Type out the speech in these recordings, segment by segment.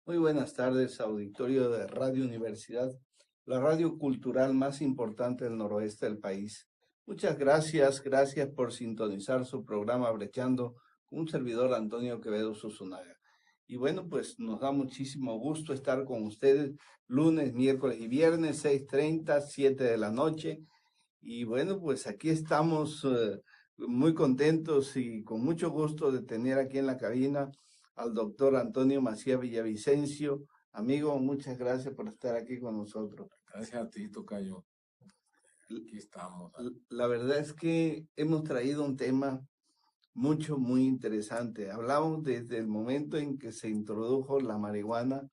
Muy buenas tardes, auditorio de Radio Universidad, la radio cultural más importante del noroeste del país. Muchas gracias por sintonizar su programa Brechando con un servidor Antonio Quevedo Susunaga. Y bueno, pues nos da muchísimo gusto estar con ustedes lunes, miércoles y viernes, 6:30, 7 de la noche. Y bueno, pues aquí estamos muy contentos y con mucho gusto de tener aquí en la cabina al doctor Antonio Macías Villavicencio. Amigo, muchas gracias por estar aquí con nosotros. Gracias a ti, tocayo. Aquí estamos. La verdad es que hemos traído un tema muy interesante. Hablamos desde el momento en que se introdujo la marihuana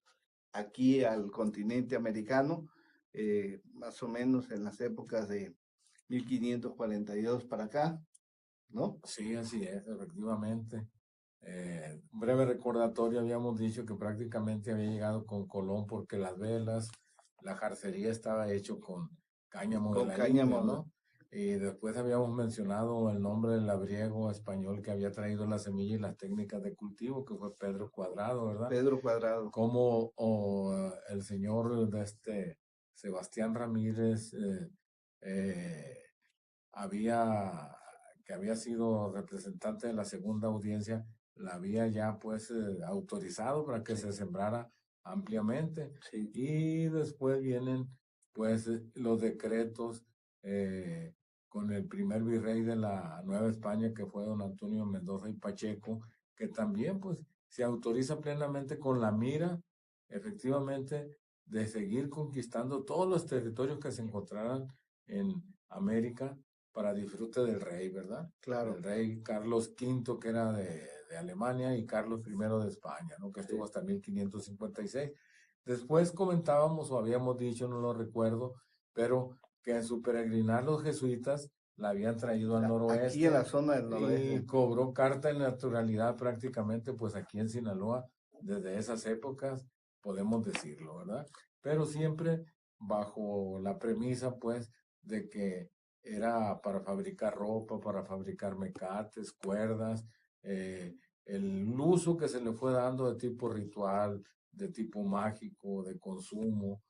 aquí al continente americano, más o menos en las épocas de 1542 para acá, ¿no? Sí, así es, efectivamente. Un breve recordatorio, habíamos dicho que prácticamente había llegado con Colón porque las velas, la jarcería estaba hecho con cáñamo de Con la cáñamo, India, ¿no? Y después habíamos mencionado el nombre del labriego español que había traído la semilla y las técnicas de cultivo, que fue Pedro Cuadrado, ¿verdad? Pedro Cuadrado. Como el señor de Sebastián Ramírez había que había sido representante de la segunda audiencia, la había ya pues autorizado para que se sembrara ampliamente. Sí. Y después vienen pues los decretos con el primer virrey de la Nueva España, que fue don Antonio Mendoza y Pacheco, que también pues se autoriza plenamente con la mira, efectivamente, de seguir conquistando todos los territorios que se encontraran en América para disfrute del rey, ¿verdad? Claro. El rey Carlos V, que era de Alemania, y Carlos I de España, ¿no? Que estuvo hasta 1556. Después comentábamos o habíamos dicho, no lo recuerdo, pero que en su peregrinar los jesuitas la habían traído al noroeste. Aquí en la zona del noroeste. Y cobró carta de naturalidad prácticamente, pues aquí en Sinaloa, desde esas épocas, podemos decirlo, ¿verdad? Pero siempre bajo la premisa, pues, de que era para fabricar ropa, para fabricar mecates, cuerdas, el uso que se le fue dando de tipo ritual, de tipo mágico, de consumo,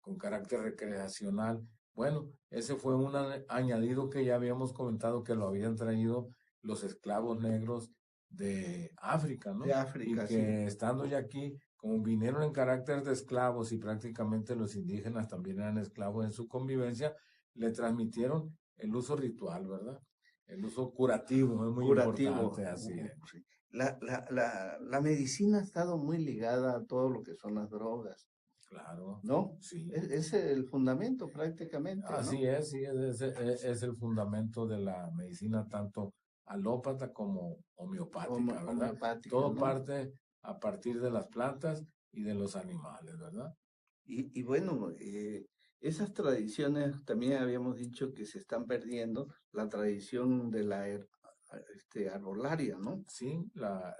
con carácter recreacional. Bueno, ese fue un añadido que ya habíamos comentado que lo habían traído los esclavos negros de África, ¿no? De África, y que estando ya aquí, como vinieron en carácter de esclavos y prácticamente los indígenas también eran esclavos en su convivencia, le transmitieron el uso ritual, ¿verdad? El uso curativo es muy importante, así es. Sí. La medicina ha estado muy ligada a todo lo que son las drogas. Claro, ¿No? sí. Es el fundamento prácticamente, ¿no? Así es, sí, es el fundamento de la medicina, tanto alópata como homeopática, ¿verdad? Homeopática, Todo ¿no? parte a partir de las plantas y de los animales, ¿verdad? Y bueno, esas tradiciones también habíamos dicho que se están perdiendo, la tradición de la arbolaria, ¿no? Sí, la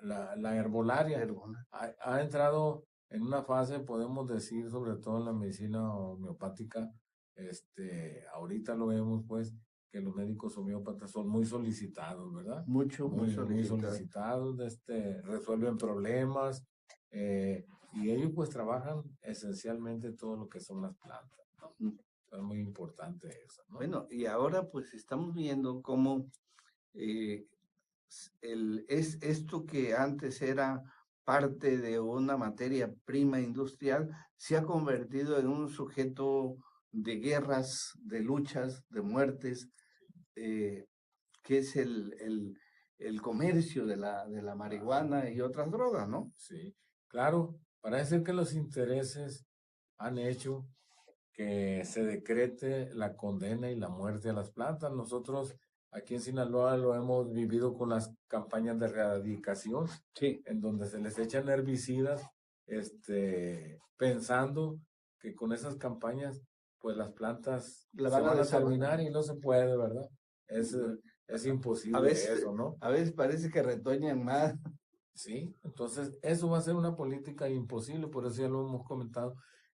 herbolaria Herbolaria. ha entrado en una fase, podemos decir, sobre todo en la medicina homeopática, ahorita lo vemos pues, que los médicos homeópatas son muy solicitados, ¿verdad? Muy Muy solicitado. solicitados, resuelven problemas, y ellos pues trabajan esencialmente todo lo que son las plantas, ¿no? Mm. Es muy importante eso, ¿no? Bueno, y ahora pues estamos viendo cómo es esto que antes era parte de una materia prima industrial, se ha convertido en un sujeto de guerras, de luchas, de muertes, que es el comercio de la marihuana y otras drogas, ¿no? Sí, claro, parece ser que los intereses han hecho que se decrete la condena y la muerte a las plantas. Nosotros aquí en Sinaloa lo hemos vivido con las campañas de erradicación, Sí. en donde se les echan herbicidas, pensando que con esas campañas, pues las plantas se van a terminar y no se puede, ¿verdad? Es imposible eso, ¿no? A veces parece que retoñan más. Sí, entonces eso va a ser una política imposible, por eso ya lo hemos comentado,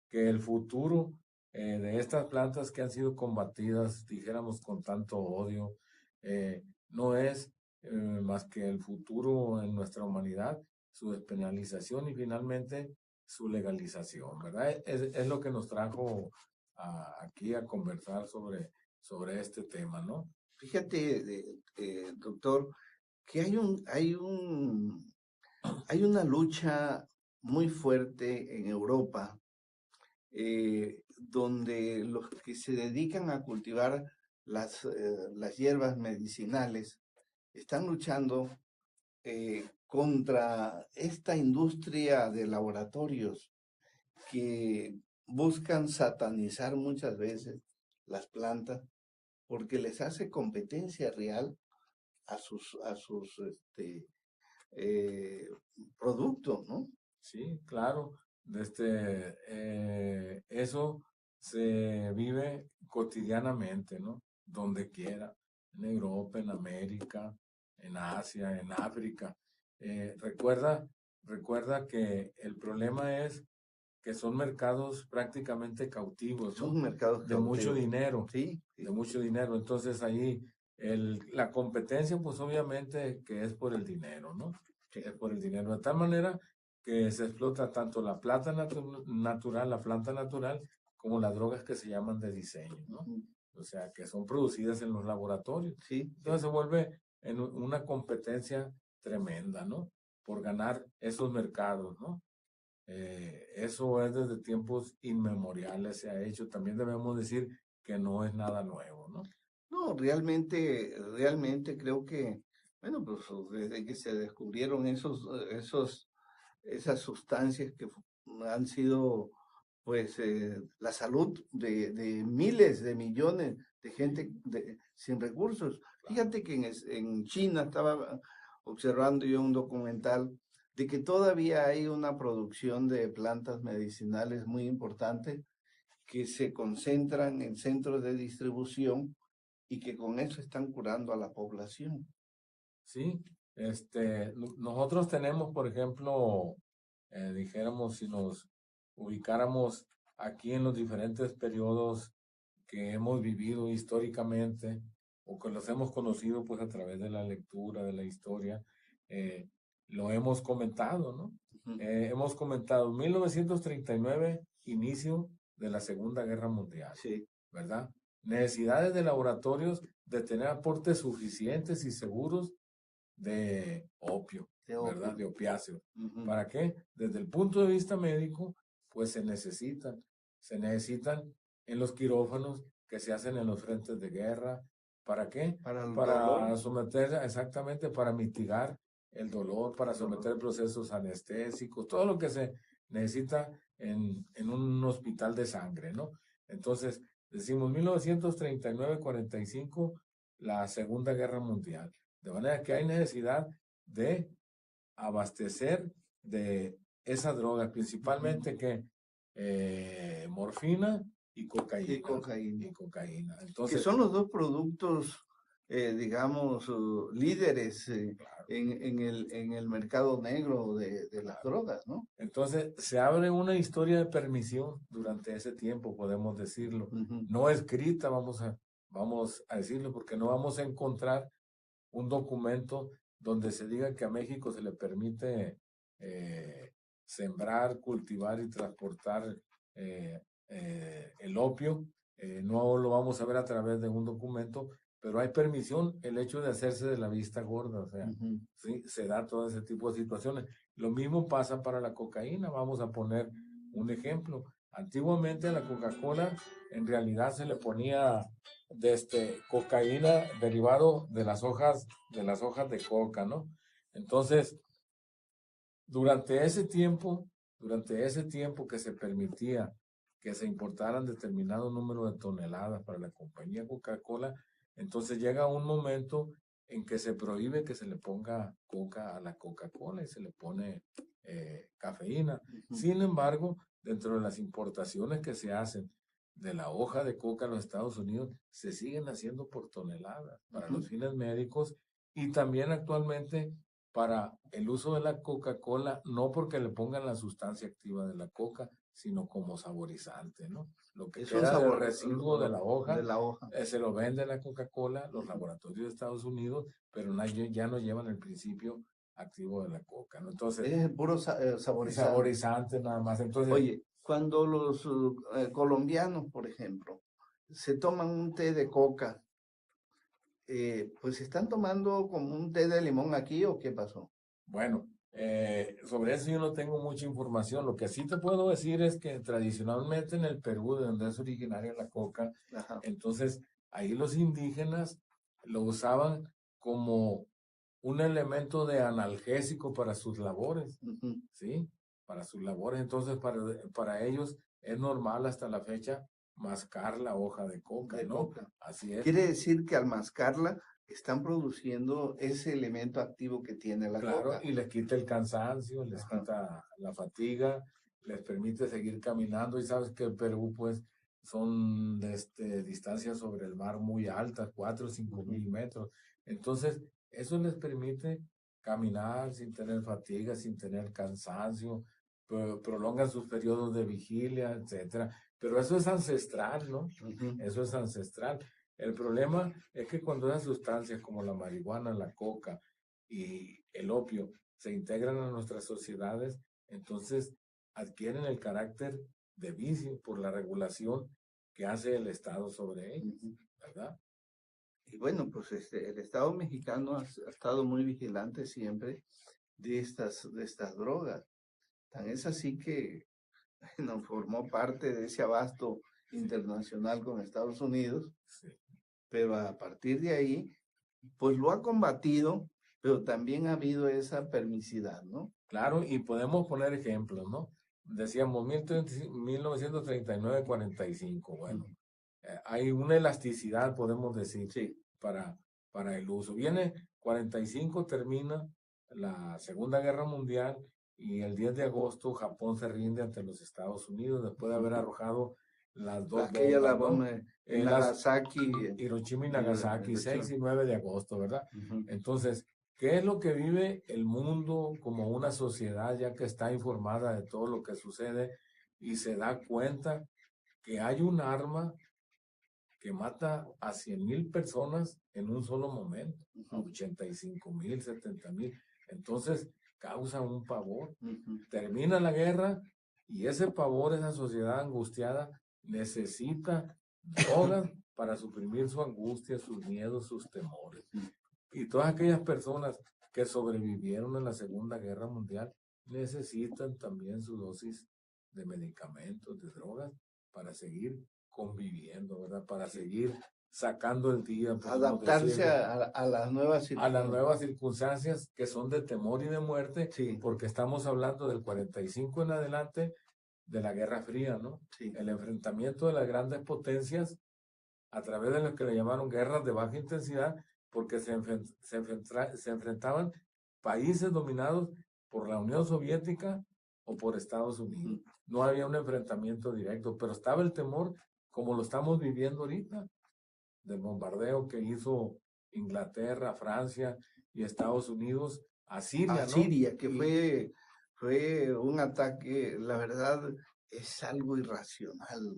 que el futuro de estas plantas que han sido combatidas, dijéramos, con tanto odio, no es más que el futuro en nuestra humanidad, su despenalización y finalmente su legalización, ¿verdad? Es lo que nos trajo aquí a conversar sobre este tema, ¿no? Fíjate, doctor, que hay una lucha muy fuerte en Europa, donde los que se dedican a cultivar las hierbas medicinales están luchando contra esta industria de laboratorios que buscan satanizar muchas veces las plantas porque les hace competencia real a sus eh, productos, ¿no? Sí, claro. Eso se vive cotidianamente, ¿no? Donde quiera, en Europa, en América, en Asia, en África. Recuerda que el problema es que son mercados prácticamente cautivos, Son ¿no? mercados De mucho cautivos. dinero, Sí, de mucho dinero. Entonces ahí la competencia, pues obviamente que es por el dinero, ¿no? Es por el dinero. De tal manera que se explota tanto la planta natural, la planta natural, como las drogas que se llaman de diseño, ¿no? O sea, que son producidas en los laboratorios. sí. Entonces se vuelve en una competencia tremenda, ¿no? Por ganar esos mercados, ¿no? Eso es desde tiempos inmemoriales se ha hecho. También debemos decir que no es nada nuevo, ¿no? No, realmente creo que, bueno, pues desde que se descubrieron esas sustancias que han sido, pues, la salud de miles de millones de gente sin recursos. Fíjate que en China estaba observando yo un documental de que todavía hay una producción de plantas medicinales muy importante que se concentran en centros de distribución y que con eso están curando a la población. Sí, nosotros tenemos, por ejemplo, dijéramos, si nos ubicáramos aquí en los diferentes periodos que hemos vivido históricamente o que los hemos conocido pues a través de la lectura, de la historia, lo hemos comentado, ¿no? Hemos comentado 1939, inicio de la Segunda Guerra Mundial, Sí. ¿verdad? Necesidades de laboratorios de tener aportes suficientes y seguros de opio, ¿verdad? De opiáceos. ¿Para qué? Desde el punto de vista médico, pues se necesitan en los quirófanos que se hacen en los frentes de guerra. ¿Para qué? Para someter, exactamente, para mitigar el dolor, para someter procesos anestésicos, todo lo que se necesita en un hospital de sangre, ¿no? Entonces, decimos 1939-45, la Segunda Guerra Mundial. De manera que hay necesidad de abastecer de esa droga, principalmente que morfina y cocaína. Y cocaína. Entonces, que son los dos productos, digamos, líderes claro. en el mercado negro de las drogas, ¿no? Entonces, se abre una historia de permisión durante ese tiempo, podemos decirlo. No escrita, vamos a decirlo, porque no vamos a encontrar un documento donde se diga que a México se le permite sembrar, cultivar y transportar el opio. No lo vamos a ver a través de un documento, pero hay permisión, el hecho de hacerse de la vista gorda, o sea, ¿sí? Se da todo ese tipo de situaciones. Lo mismo pasa para la cocaína, vamos a poner un ejemplo. Antiguamente a la Coca-Cola en realidad se le ponía cocaína derivado de las hojas de coca, ¿no? Entonces, durante ese tiempo que se permitía que se importaran determinado número de toneladas para la compañía Coca-Cola, entonces llega un momento en que se prohíbe que se le ponga coca a la Coca-Cola y se le pone cafeína. Sin embargo, dentro de las importaciones que se hacen de la hoja de coca en los Estados Unidos, se siguen haciendo por toneladas para los fines médicos y también actualmente para el uso de la Coca-Cola, no porque le pongan la sustancia activa de la coca, sino como saborizante, ¿no? Lo que queda del residuo de la hoja, se lo vende la Coca-Cola, los laboratorios de Estados Unidos, pero ya no llevan el principio activo de la coca, ¿no? Entonces, Es puro saborizante. saborizante nada más. Entonces, oye, cuando los colombianos, por ejemplo, se toman un té de coca, pues ¿están tomando como un té de limón aquí o qué pasó? bueno, sobre eso yo no tengo mucha información. Lo que sí te puedo decir es que tradicionalmente en el Perú, de donde es originaria la coca, Ajá. entonces ahí los indígenas lo usaban como un elemento de analgésico para sus labores, Ujú. ¿sí? Para sus labores. Entonces, para ellos es normal hasta la fecha mascar la hoja de coca, De ¿no? coca. Así es. Quiere decir que al mascarla están produciendo ese elemento activo que tiene la Claro, coca. y les quita el cansancio, les Ajá. quita la fatiga, les permite seguir caminando. Y sabes que el Perú, pues, son distancias sobre el mar muy altas, 4 o 5 Ujú. mil metros. Entonces, eso les permite caminar sin tener fatiga, sin tener cansancio, prolongan sus periodos de vigilia, etcétera. Pero eso es ancestral, ¿no? Ujú. Eso es ancestral. El problema es que cuando esas sustancias como la marihuana, la coca, y el opio se integran a nuestras sociedades, entonces adquieren el carácter de vicio por la regulación que hace el Estado sobre ellos, Ujú. ¿verdad? Y bueno, pues el Estado mexicano ha estado muy vigilante siempre de estas drogas. Tan es así que bueno, formó parte de ese abasto internacional con Estados Unidos, Sí. pero a partir de ahí, pues lo ha combatido, pero también ha habido esa permisidad, ¿no? Claro, y podemos poner ejemplos, ¿no? Decíamos 1939-45, bueno, hay una elasticidad, podemos decir, Sí. para el uso. Viene 45, termina la Segunda Guerra Mundial y el 10 de agosto Japón se rinde ante los Estados Unidos después de haber arrojado las dos Aquella la bombas, ¿no? bomba en Nagasaki. Hiroshima y y Nagasaki, 6 y 9 de agosto, ¿verdad? Ujú. Entonces, ¿qué es lo que vive el mundo como una sociedad ya que está informada de todo lo que sucede y se da cuenta que hay un arma que mata a 100,000 personas en un solo momento, a Ujú. 85,000, 70,000? Entonces, causa un pavor. Ujú. Termina la guerra y ese pavor, esa sociedad angustiada, necesita drogas para suprimir su angustia, sus miedos, sus temores. Y todas aquellas personas que sobrevivieron en la Segunda Guerra Mundial necesitan también su dosis de medicamentos, de drogas, para seguir conviviendo, ¿verdad? Para seguir sacando el día, podemos Adaptarse decirlo, a las nuevas a las circunstancias. nuevas circunstancias que son de temor y de muerte, Sí, porque estamos hablando del 45 en adelante de la Guerra Fría, ¿no? sí. El enfrentamiento de las grandes potencias a través de lo que le llamaron guerras de baja intensidad, porque se enfrentaban países dominados por la Unión Soviética o por Estados Unidos. Ujú. No había un enfrentamiento directo, pero estaba el temor, como lo estamos viviendo ahorita, del bombardeo que hizo Inglaterra, Francia y Estados Unidos a Siria, A ¿no? Siria, que Y, fue un ataque, la verdad, es algo irracional.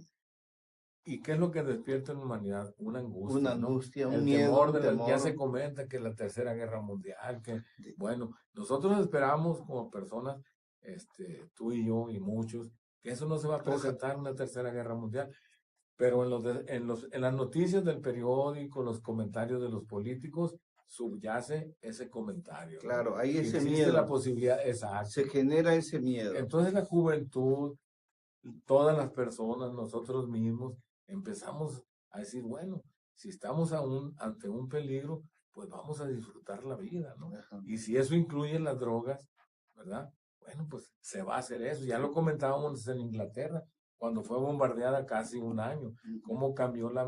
¿Y qué es lo que despierta en la humanidad? Una Una angustia, ¿no? angustia, un El miedo, temor un ya temor. se comenta que la Tercera Guerra Mundial, que, de- bueno, nosotros esperamos como personas, tú y yo y muchos, que eso no se va a Oja- presentar una Tercera Guerra Mundial, pero en las noticias del periódico, los comentarios de los políticos, subyace ese comentario, ¿no? claro, hay Que ese existe la miedo, posibilidad, se exacto. genera ese miedo. Entonces la juventud, todas las personas, nosotros mismos, empezamos a decir, bueno, si estamos ante un peligro, pues vamos a disfrutar la vida, ¿no? Ajá. Y si eso incluye las drogas, ¿verdad? Bueno, pues se va a hacer eso. Ya lo comentábamos en Inglaterra, cuando fue bombardeada casi un año, Ujú. cómo cambió la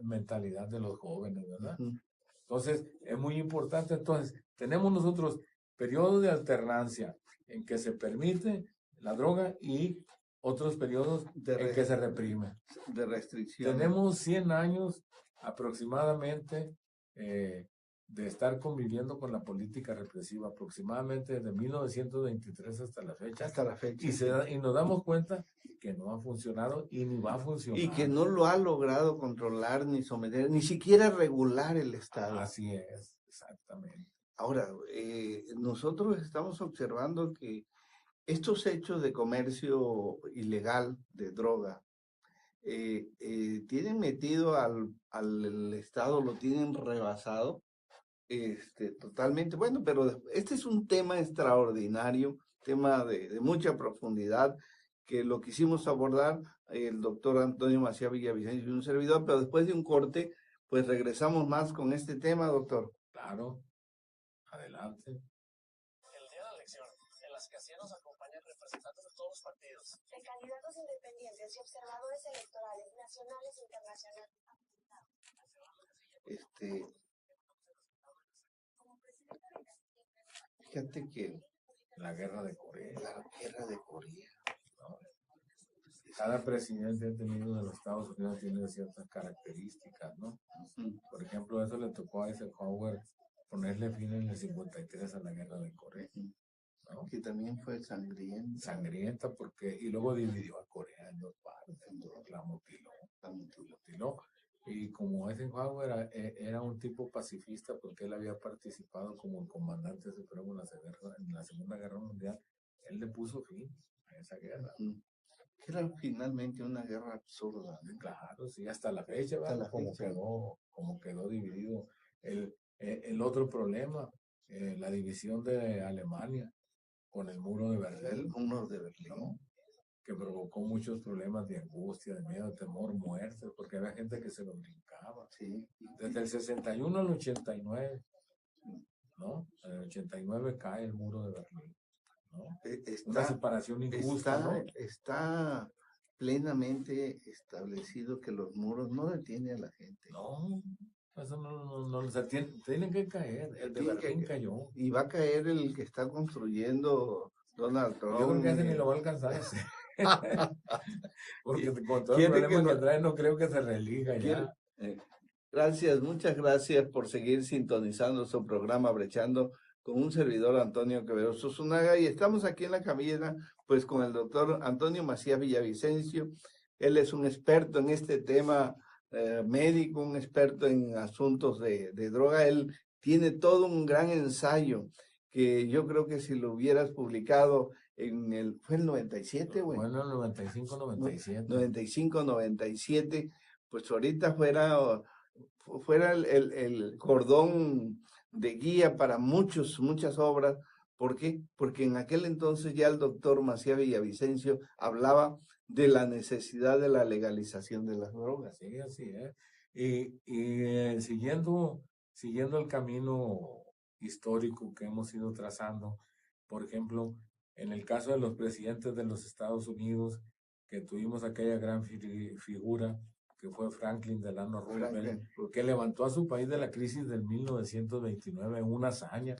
mentalidad de los jóvenes, ¿verdad? Ujú. Entonces, es muy importante. Entonces, tenemos nosotros periodos de alternancia en que se permite la droga y otros periodos De, en que se reprime. de restricción. Tenemos 100 años aproximadamente de estar conviviendo con la política represiva, aproximadamente desde 1923 hasta la fecha, Hasta la fecha. y nos damos cuenta que no ha funcionado y ni va a funcionar. Y que no lo ha logrado controlar ni someter, ni siquiera regular el Estado. Así es, exactamente. Ahora, nosotros estamos observando que estos hechos de comercio ilegal de droga tienen metido al Estado, lo tienen rebasado totalmente. Bueno, pero este es un tema extraordinario, tema de mucha profundidad, que lo quisimos abordar el doctor Antonio Macías Villavicencio y un servidor, pero después de un corte, pues regresamos más con este tema, doctor. Claro, adelante. El día de la elección, en las casillas nos acompañan representantes de todos los partidos. De candidatos independientes y observadores electorales nacionales e internacionales. Fíjate que La guerra de Corea. la guerra de Corea. ¿No? Cada presidente ha tenido de los Estados Unidos tiene ciertas características, ¿no? Por ejemplo, eso le tocó a Eisenhower ponerle fin en el 53 a la guerra de Corea, ¿no? Que también fue sangrienta. Sangrienta porque, y luego dividió a Corea en dos partes, la mutiló. Y como Eisenhower era un tipo pacifista porque él había participado como comandante supremo en la Segunda Guerra Mundial, él le puso fin a esa guerra. Era finalmente una guerra absurda, ¿no? Claro, sí, hasta la fecha, ¿verdad? Como quedó dividido. El otro problema, la división de Alemania con el muro de Berlín. El muro de Berlín. ¿No? Que provocó muchos problemas de angustia, de miedo, de temor, muertes, porque había gente que se lo brincaba. Sí. Desde el 61 al 89, ¿no? En el 89 cae el muro de Berlín, ¿no? Una separación injusta, ¿no? Está plenamente establecido que los muros no detienen a la gente. No, eso no se tienen que caer. El de Berlín cayó. Y va a caer el que está construyendo Donald Trump. Yo creo que ese ni lo va a alcanzar ese. Porque con todo el problema que trae, no creo que se reelija ya. Gracias, muchas gracias por seguir sintonizando su programa Brechando con un servidor Antonio Quevedo Zozunaga, y estamos aquí en la cabina pues con el doctor Antonio Macías Villavicencio. Él es un experto en este tema médico, un experto en asuntos de droga. Él tiene todo un gran ensayo que yo creo que si lo hubieras publicado fue el 97, güey. Bueno, el 95, 97. 95, 97, pues ahorita fuera el cordón de guía para muchas obras. ¿Por qué? Porque en aquel entonces ya el doctor Macías Villavicencio hablaba de la necesidad de la legalización de las drogas. Sí, así es. Y siguiendo el camino histórico que hemos ido trazando, por ejemplo, en el caso de los presidentes de los Estados Unidos, que tuvimos aquella gran figura que fue Franklin Delano Roosevelt, que levantó a su país de la crisis del 1929, una hazaña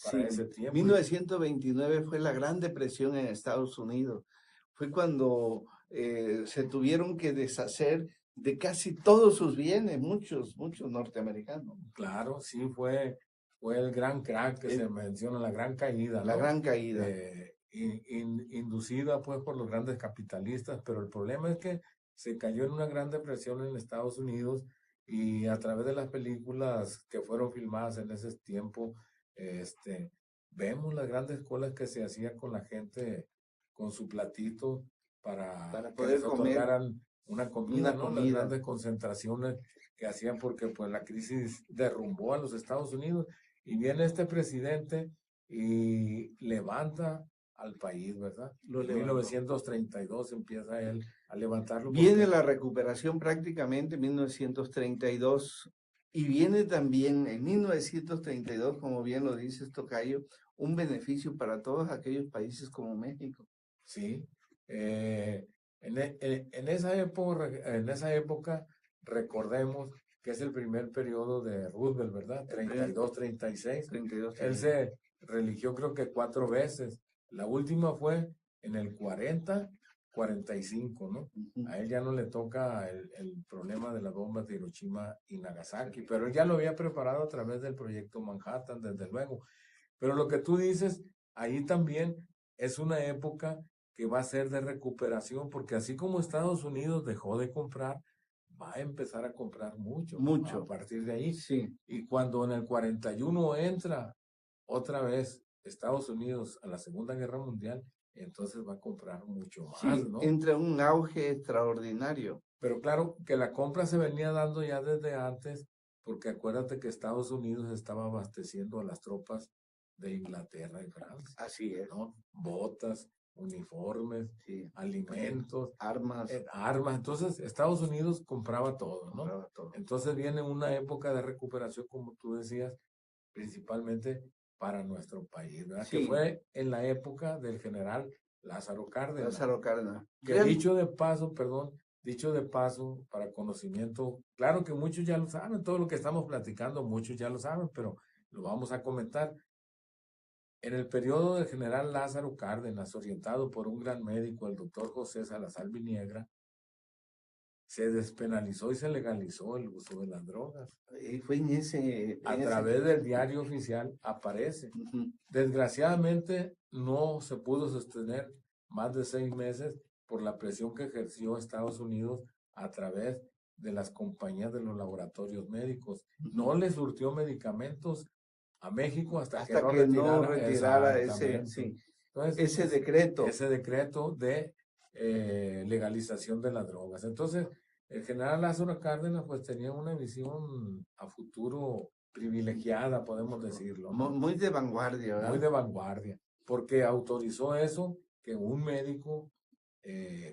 para ese tiempo. 1929 fue la Gran Depresión en Estados Unidos. Fue cuando se tuvieron que deshacer de casi todos sus bienes, muchos norteamericanos. Claro, sí, fue el gran crack que se menciona, la gran caída. La gran caída. Inducida pues por los grandes capitalistas, pero el problema es que se cayó en una gran depresión en Estados Unidos, y a través de las películas que fueron filmadas en ese tiempo, vemos las grandes colas que se hacían con la gente con su platito para poder les otorgaran una comida, ¿no? Las grandes concentraciones que hacían porque pues la crisis derrumbó a los Estados Unidos, y viene este presidente y levanta al país, ¿verdad? En 1932 empieza él a levantarlo. Viene la recuperación prácticamente en 1932, y viene también en 1932, como bien lo dices, tocayo, un beneficio para todos aquellos países como México. Sí, en esa época, recordemos que es el primer periodo de Roosevelt, ¿verdad? 32-36. Él se religió creo que 4 veces. La última fue en el 40-45, ¿no? A él ya no le toca el problema de las bombas de Hiroshima y Nagasaki, pero él ya lo había preparado a través del proyecto Manhattan, desde luego. Pero lo que tú dices, ahí también es una época que va a ser de recuperación, porque así como Estados Unidos dejó de comprar, va a empezar a comprar mucho a partir de ahí. Sí. Y cuando en el 41 entra otra vez Estados Unidos a la Segunda Guerra Mundial, entonces va a comprar mucho más, Sí, ¿no? entra un auge extraordinario. Pero claro que la compra se venía dando ya desde antes, porque acuérdate que Estados Unidos estaba abasteciendo a las tropas de Inglaterra y Francia, Así es. ¿no? Botas, uniformes, Sí. alimentos, Armas. armas. Entonces, Estados Unidos compraba todo, ¿no? Compraba todo. Entonces viene una época de recuperación, como tú decías, principalmente para nuestro país, ¿verdad? Sí. Que fue en la época del general Lázaro Cárdenas. Lázaro Cárdenas. Que dicho de paso, dicho de paso, para conocimiento, claro que muchos ya lo saben, todo lo que estamos platicando, muchos ya lo saben, pero lo vamos a comentar. En el periodo del general Lázaro Cárdenas, orientado por un gran médico, el doctor José Salazar Viniegra, se despenalizó y se legalizó el uso de las drogas. Fue en ese... A través del diario oficial aparece. Desgraciadamente no se pudo sostener más de 6 meses por la presión que ejerció Estados Unidos a través de las compañías de los laboratorios médicos. No le surtió medicamentos a México hasta que no retirara ese, sí. Entonces, ese decreto. Ese decreto de legalización de las drogas. Entonces, el general Lázaro Cárdenas pues tenía una visión a futuro privilegiada, podemos decirlo, ¿no? Muy de vanguardia, ¿verdad? Muy de vanguardia, porque autorizó eso, que un médico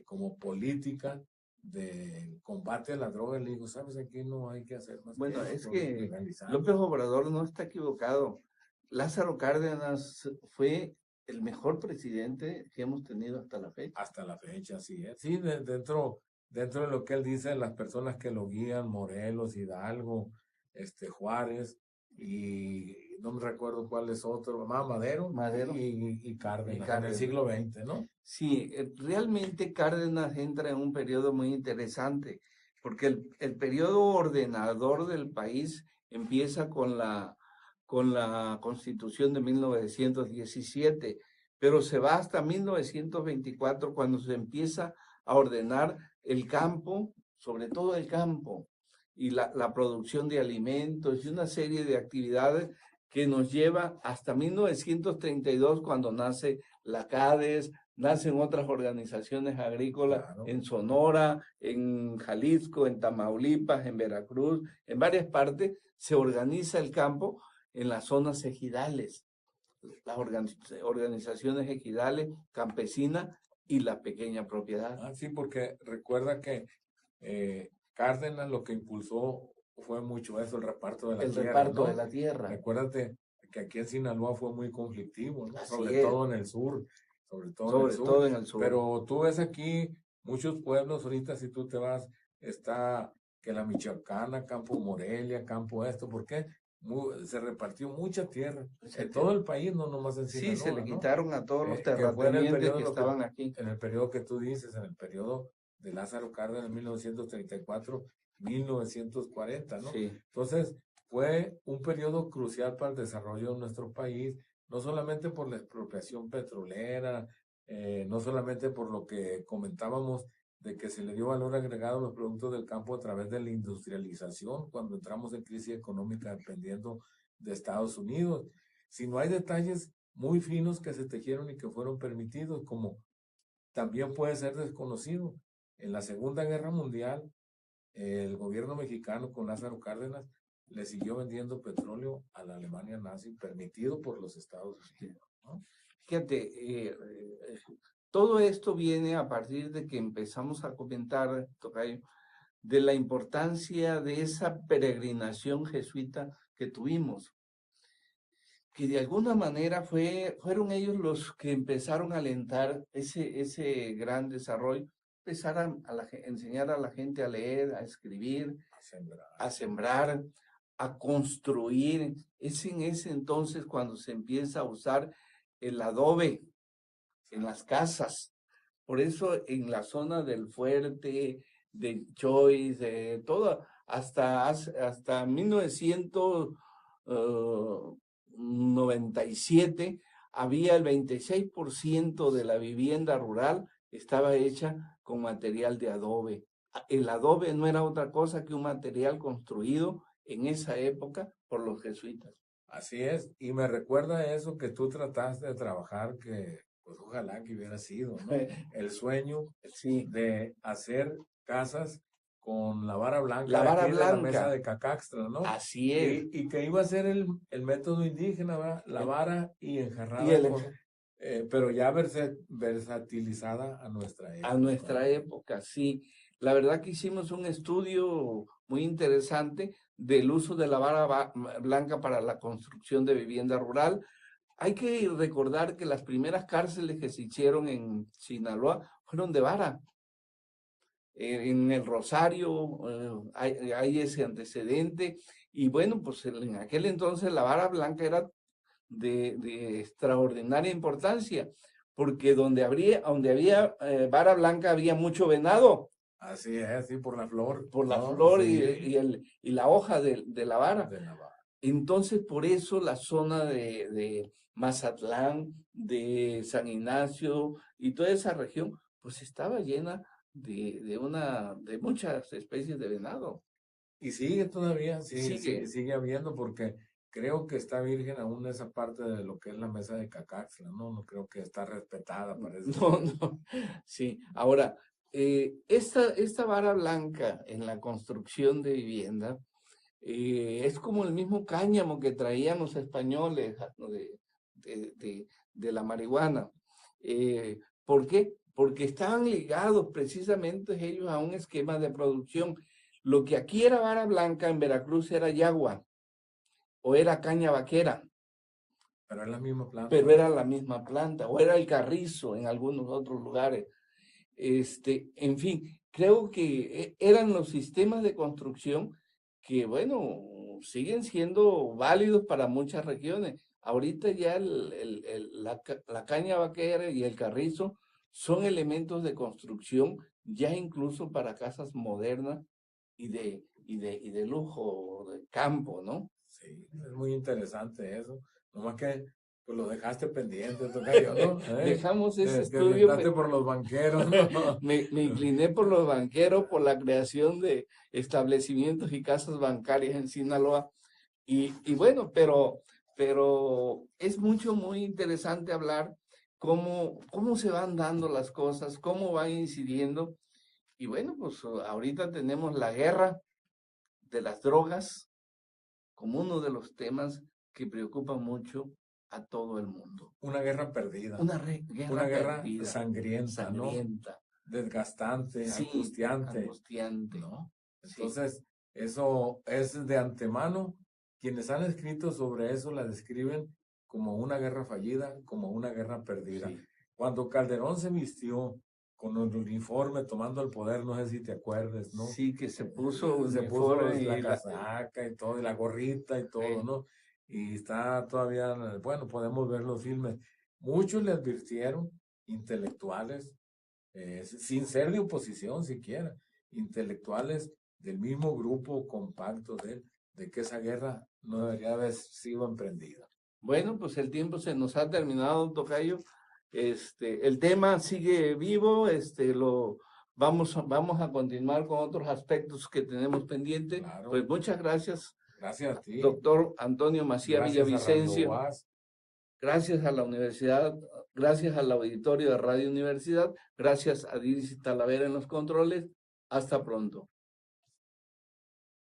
como política de combate a la droga le dijo, ¿sabes? Aquí no hay que hacer más. Bueno, es que legalizar. López Obrador no está equivocado. Lázaro Cárdenas fue el mejor presidente que hemos tenido hasta la fecha. Hasta la fecha, sí. Sí, dentro de lo que él dice, las personas que lo guían, Morelos, Hidalgo, Juárez, y no me recuerdo cuál es otro, Madero. Y Cárdenas, en el siglo XX, ¿no? Sí, realmente Cárdenas entra en un periodo muy interesante, porque el periodo ordenador del país empieza con la Constitución de 1917, pero se va hasta 1924 cuando se empieza a ordenar el campo, sobre todo el campo, y la producción de alimentos y una serie de actividades que nos lleva hasta 1932 cuando nace la CADES, nacen otras organizaciones agrícolas, claro, en Sonora, en Jalisco, en Tamaulipas, en Veracruz, en varias partes se organiza el campo en las zonas ejidales, las organizaciones ejidales, campesinas y la pequeña propiedad. Sí, porque recuerda que Cárdenas lo que impulsó fue mucho eso, el reparto de la tierra. El reparto de la tierra. Recuérdate que aquí en Sinaloa fue muy conflictivo, ¿no? Sobre todo en el sur. Sobre todo en el sur. Pero tú ves aquí muchos pueblos, ahorita si tú te vas, está que la Michoacana, Campo Morelia, Campo esto, ¿por qué? Se repartió mucha tierra en todo el país, no nomás en Sinaloa. Sí, se le quitaron a todos los terratenientes que estaban aquí. En el periodo que tú dices, en el periodo de Lázaro Cárdenas, 1934-1940, ¿no? Sí. Entonces, fue un periodo crucial para el desarrollo de nuestro país, no solamente por la expropiación petrolera, no solamente por lo que comentábamos de que se le dio valor agregado a los productos del campo a través de la industrialización cuando entramos en crisis económica dependiendo de Estados Unidos, sino hay detalles muy finos que se tejieron y que fueron permitidos, como también puede ser desconocido. En la Segunda Guerra Mundial, el gobierno mexicano con Lázaro Cárdenas le siguió vendiendo petróleo a la Alemania nazi, permitido por los Estados Unidos, ¿no? Fíjate, todo esto viene a partir de que empezamos a comentar, Tocayo, de la importancia de esa peregrinación jesuita que tuvimos, que de alguna manera fueron ellos los que empezaron a alentar ese gran desarrollo, empezar a enseñar a la gente a leer, a escribir, a sembrar, a construir. Es en ese entonces cuando se empieza a usar el adobe en las casas. Por eso en la zona del Fuerte, de Choice, de todo, hasta 1997 había el 26% de la vivienda rural estaba hecha con material de adobe. El adobe no era otra cosa que un material construido en esa época por los jesuitas. Así es, y me recuerda eso que tú trataste de trabajar, que pues ojalá que hubiera sido, ¿no? El sueño Sí, de hacer casas con la vara blanca la de vara aquí de la mesa blanca, de Cacaxtra, ¿no? así es. Y que iba a ser el método indígena, ¿verdad? La El- vara y y enjarrada pero ya versatilizada a nuestra a época, nuestra ¿verdad? época, sí. La verdad que hicimos un estudio muy interesante del uso de la vara blanca para la construcción de vivienda rural. Hay que recordar que las primeras cárceles que se hicieron en Sinaloa fueron de vara. En el Rosario hay ese antecedente y bueno, pues en aquel entonces la vara blanca era de extraordinaria importancia, porque donde había vara blanca había mucho venado Así es, sí, por la ¿no? flor Sí, y la hoja de la vara. de la vara. Entonces, por eso la zona de Mazatlán, de San Ignacio y toda esa región, pues estaba llena de muchas especies de venado. Y sigue todavía, Y sí, sigue. sigue habiendo, porque creo que está virgen aún esa parte de lo que es la mesa de Cacaxla, ¿no? No creo que está respetada, parece No, ser. no. Sí. Ahora, esta vara blanca en la construcción de vivienda es como el mismo cáñamo que traían los españoles de la marihuana. ¿Por qué? Porque estaban ligados precisamente ellos a un esquema de producción. Lo que aquí era vara blanca, en Veracruz era yagua o era caña vaquera, Pero es la misma pero planta. era la misma planta, o era el carrizo en algunos otros lugares. En fin, creo que eran los sistemas de construcción que, bueno, siguen siendo válidos para muchas regiones. Ahorita ya la caña vaquera y el carrizo son elementos de construcción ya incluso para casas modernas y de lujo, de campo, ¿no? Sí, es muy interesante eso. Nomás que pues lo dejaste pendiente, tocayo, ¿no? Dejamos ese Te estudio, orientaste por los banqueros, ¿no? me incliné por los banqueros, por la creación de establecimientos y casas bancarias en Sinaloa. Y bueno, pero es muy interesante hablar cómo se van dando las cosas, cómo van incidiendo. Y bueno, pues ahorita tenemos la guerra de las drogas como uno de los temas que preocupa mucho a todo el mundo. Una guerra perdida, Guerra una guerra perdida, sangrienta, ¿no? sangrienta, Desgastante, sí, angustiante, angustiante, ¿no? sí. Entonces, eso es de antemano. Quienes han escrito sobre eso la describen como una guerra fallida, como una guerra perdida. Sí, Cuando Calderón se vistió con el uniforme tomando el poder, no sé si te acuerdes, ¿no? sí, que se puso Se puso uniforme la y casaca y todo, y la gorrita y todo, ¿no? Y está todavía, bueno, podemos ver los filmes. Muchos le advirtieron, intelectuales, sin ser de oposición siquiera, intelectuales del mismo grupo compacto de él, de que esa guerra no debería haber sido emprendida. bueno, pues el tiempo se nos ha terminado, tocayo. El tema sigue vivo, vamos a continuar con otros aspectos que tenemos pendientes. Claro, Pues muchas gracias, gracias a ti, doctor Antonio Macía gracias a Radio Villavicencio. UAS. Gracias a la universidad, gracias al auditorio de Radio Universidad, gracias a Diris Talavera en los controles. Hasta pronto.